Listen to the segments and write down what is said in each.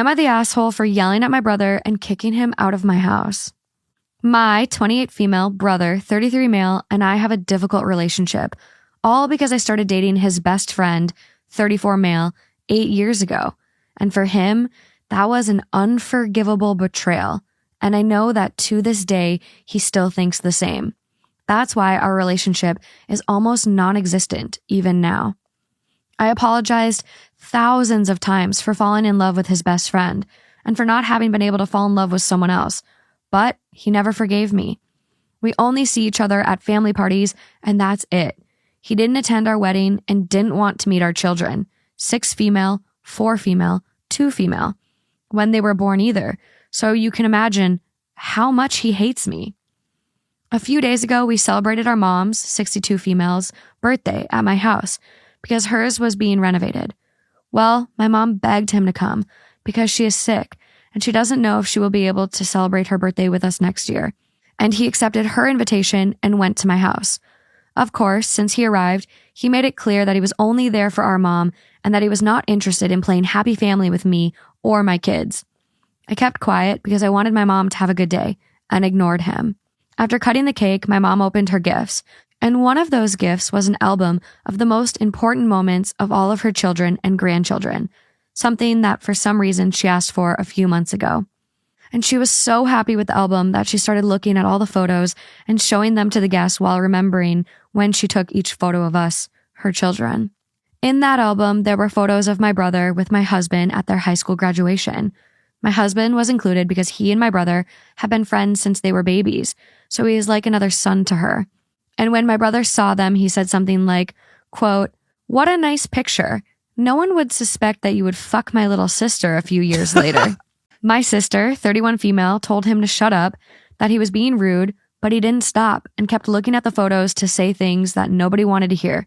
Am I the asshole for yelling at my brother and kicking him out of my house? My 28 female brother, 33 male, and I have a difficult relationship, all because I started dating his best friend, 34 male, 8 years ago. And for him, that was an unforgivable betrayal. And I know that to this day, he still thinks the same. That's why our relationship is almost non-existent even now. I apologized thousands of times for falling in love with his best friend and for not having been able to fall in love with someone else, but he never forgave me. We only see each other at family parties, and that's it. He didn't attend our wedding and didn't want to meet our children, 6 female, 4 female, 2 female, when they were born either. So you can imagine how much he hates me. A few days ago, we celebrated our mom's, 62 females, birthday at my house because hers was being renovated. Well, my mom begged him to come because she is sick and she doesn't know if she will be able to celebrate her birthday with us next year. And he accepted her invitation and went to my house. Of course, since he arrived, he made it clear that he was only there for our mom and that he was not interested in playing happy family with me or my kids. I kept quiet because I wanted my mom to have a good day and ignored him. After cutting the cake, my mom opened her gifts, and one of those gifts was an album of the most important moments of all of her children and grandchildren, something that for some reason she asked for a few months ago. And she was so happy with the album that she started looking at all the photos and showing them to the guests while remembering when she took each photo of us, her children. In that album, there were photos of my brother with my husband at their high school graduation. My husband was included because he and my brother have been friends since they were babies, so he is like another son to her. And when my brother saw them, he said something like, quote, "What a nice picture. No one would suspect that you would fuck my little sister a few years later." My sister, 31 female, told him to shut up, that he was being rude, but he didn't stop and kept looking at the photos to say things that nobody wanted to hear.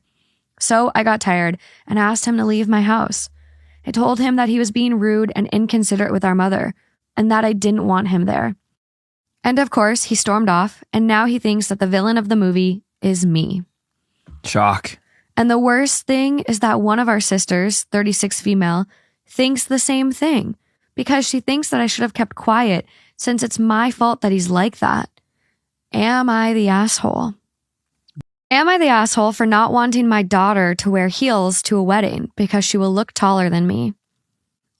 So I got tired and asked him to leave my house. I told him that he was being rude and inconsiderate with our mother, and that I didn't want him there. And of course, he stormed off, and now he thinks that the villain of the movie is me. Shock. And the worst thing is that one of our sisters, 36 female, thinks the same thing, because she thinks that I should have kept quiet since it's my fault that he's like that. Am I the asshole? Am I the asshole for not wanting my daughter to wear heels to a wedding because she will look taller than me?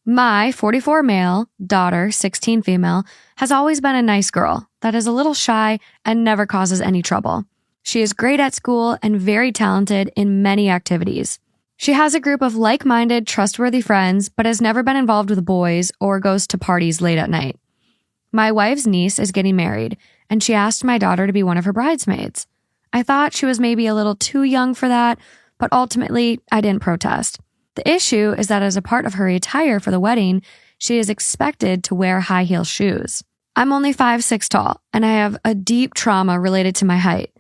My 44 male, daughter, 16 female, has always been a nice girl that is a little shy and never causes any trouble. She is great at school and very talented in many activities. She has a group of like-minded, trustworthy friends, but has never been involved with boys or goes to parties late at night. My wife's niece is getting married, and she asked my daughter to be one of her bridesmaids. I thought she was maybe a little too young for that, but ultimately, I didn't protest. The issue is that as a part of her attire for the wedding, she is expected to wear high heel shoes. I'm only 5'6" tall, and I have a deep trauma related to my height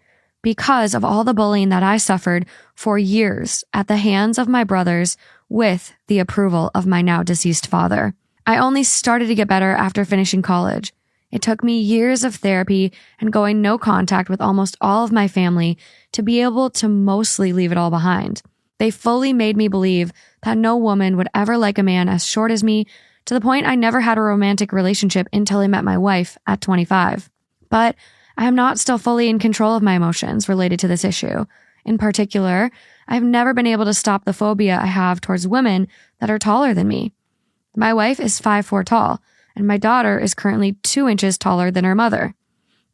because of all the bullying that I suffered for years at the hands of my brothers with the approval of my now deceased father. I only started to get better after finishing college. It took me years of therapy and going no contact with almost all of my family to be able to mostly leave it all behind. They fully made me believe that no woman would ever like a man as short as me, to the point I never had a romantic relationship until I met my wife at 25. But I am not still fully in control of my emotions related to this issue. In particular, I've never been able to stop the phobia I have towards women that are taller than me. My wife is 5'4" tall, and my daughter is currently 2 inches taller than her mother.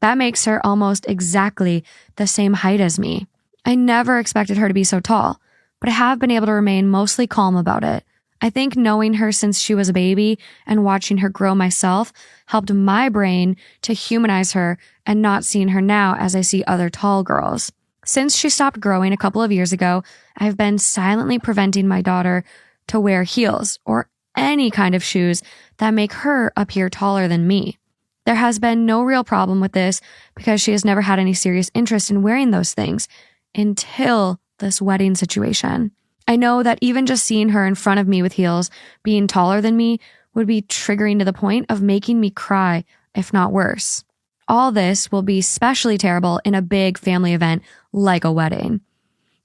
That makes her almost exactly the same height as me. I never expected her to be so tall, but I have been able to remain mostly calm about it. I think knowing her since she was a baby and watching her grow myself helped my brain to humanize her and not seeing her now as I see other tall girls. Since she stopped growing a couple of years ago, I've been silently preventing my daughter to wear heels or any kind of shoes that make her appear taller than me. There has been no real problem with this because she has never had any serious interest in wearing those things until this wedding situation. I know that even just seeing her in front of me with heels, being taller than me, would be triggering to the point of making me cry, if not worse. All this will be especially terrible in a big family event like a wedding.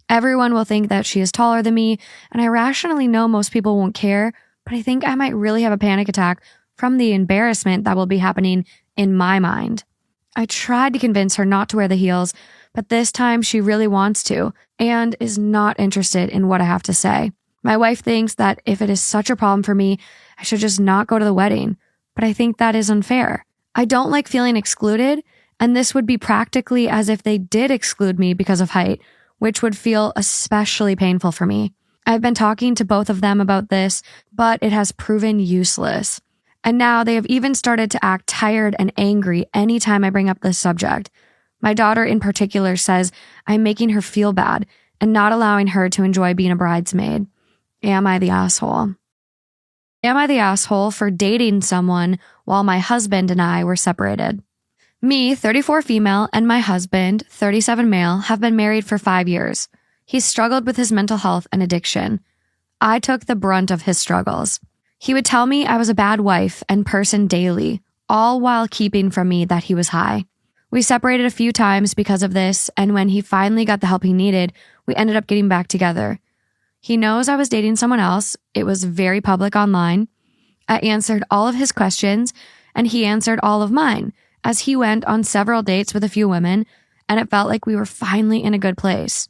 Everyone will think that she is taller than me, and I rationally know most people won't care, but I think I might really have a panic attack from the embarrassment that will be happening in my mind. I tried to convince her not to wear the heels, but this time she really wants to and is not interested in what I have to say. My wife thinks that if it is such a problem for me, I should just not go to the wedding, but I think that is unfair. I don't like feeling excluded, and this would be practically as if they did exclude me because of height, which would feel especially painful for me. I've been talking to both of them about this, but it has proven useless. And now they have even started to act tired and angry anytime I bring up this subject. My daughter in particular says I'm making her feel bad and not allowing her to enjoy being a bridesmaid. Am I the asshole? Am I the asshole for dating someone while my husband and I were separated? Me, 34 female, and my husband, 37 male, have been married for 5 years. He's struggled with his mental health and addiction. I took the brunt of his struggles. He would tell me I was a bad wife and person daily, all while keeping from me that he was high. We separated a few times because of this, and when he finally got the help he needed, we ended up getting back together. He knows I was dating someone else. It was very public online. I answered all of his questions, and he answered all of mine, as he went on several dates with a few women, and it felt like we were finally in a good place.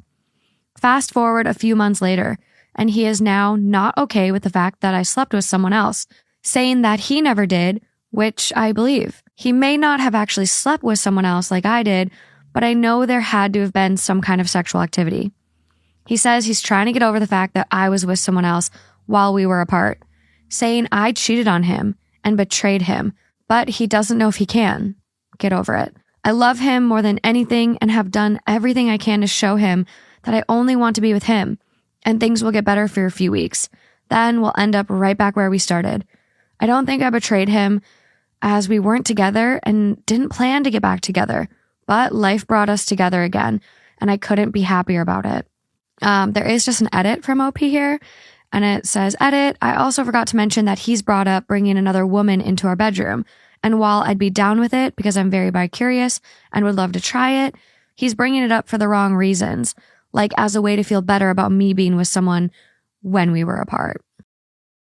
Fast forward a few months later, and he is now not okay with the fact that I slept with someone else, saying that he never did, which I believe. He may not have actually slept with someone else like I did, but I know there had to have been some kind of sexual activity. He says he's trying to get over the fact that I was with someone else while we were apart, saying I cheated on him and betrayed him, but he doesn't know if he can. Get over it. I love him more than anything and have done everything I can to show him that I only want to be with him, and things will get better for a few weeks. Then we'll end up right back where we started. I don't think I betrayed him, as we weren't together and didn't plan to get back together, but life brought us together again, and I couldn't be happier about it. There is just an edit from OP here, and it says, edit, I also forgot to mention that he's brought up bringing another woman into our bedroom, and while I'd be down with it because I'm very bi-curious and would love to try it, he's bringing it up for the wrong reasons, like as a way to feel better about me being with someone when we were apart.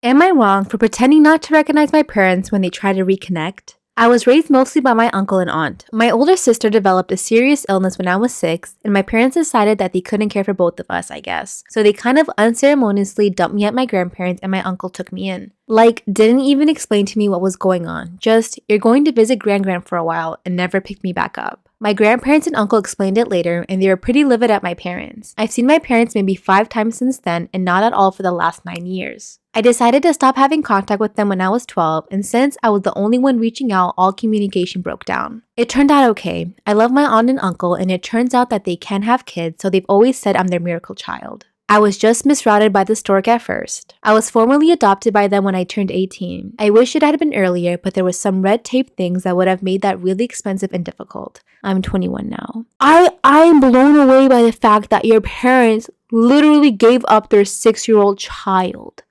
Am I wrong for pretending not to recognize my parents when they try to reconnect? I was raised mostly by my uncle and aunt. My older sister developed a serious illness when I was 6, and my parents decided that they couldn't care for both of us, I guess. So they kind of unceremoniously dumped me at my grandparents and my uncle took me in. Like, didn't even explain to me what was going on. Just, you're going to visit Gran for a while and never picked me back up. My grandparents and uncle explained it later, and they were pretty livid at my parents. I've seen my parents maybe 5 times since then, and not at all for the last 9 years. I decided to stop having contact with them when I was 12, and since I was the only one reaching out, all communication broke down. It turned out okay. I love my aunt and uncle, and it turns out that they can have kids, so they've always said I'm their miracle child. I was just misrouted by the stork at first. I was formally adopted by them when I turned 18. I wish it had been earlier, but there was some red tape things that would have made that really expensive and difficult. I'm 21 now. I'm blown away by the fact that your parents literally gave up their 6-year-old child.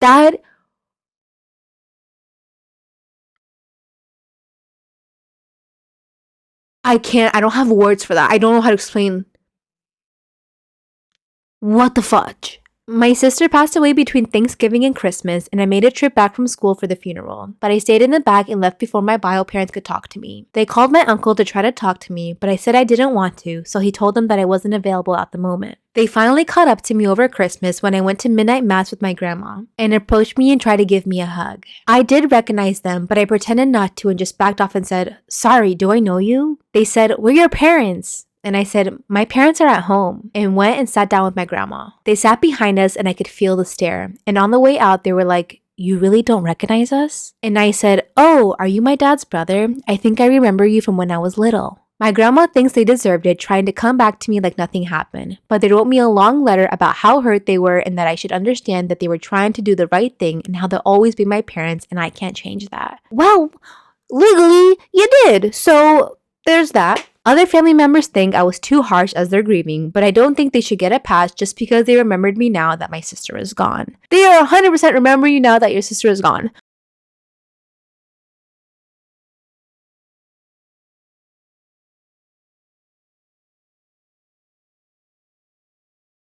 That... I don't have words for that. I don't know how to explain. What the fudge? My sister passed away between Thanksgiving and Christmas, and I made a trip back from school for the funeral. But I stayed in the back and left before my bio parents could talk to me. They called my uncle to try to talk to me, but I said I didn't want to, so he told them that I wasn't available at the moment. They finally caught up to me over Christmas when I went to midnight mass with my grandma, and approached me and tried to give me a hug. I did recognize them, but I pretended not to and just backed off and said, "Sorry, do I know you?" They said, "We're your parents." And I said, "My parents are at home," and went and sat down with my grandma. They sat behind us and I could feel the stare. And on the way out, they were like, "You really don't recognize us?" And I said, "Oh, are you my dad's brother? I think I remember you from when I was little." My grandma thinks they deserved it, trying to come back to me like nothing happened. But they wrote me a long letter about how hurt they were and that I should understand that they were trying to do the right thing and how they'll always be my parents and I can't change that. Well, legally, you did. So there's that. Other family members think I was too harsh as they're grieving, but I don't think they should get a pass just because they remembered me now that my sister is gone. They are 100% remembering you now that your sister is gone.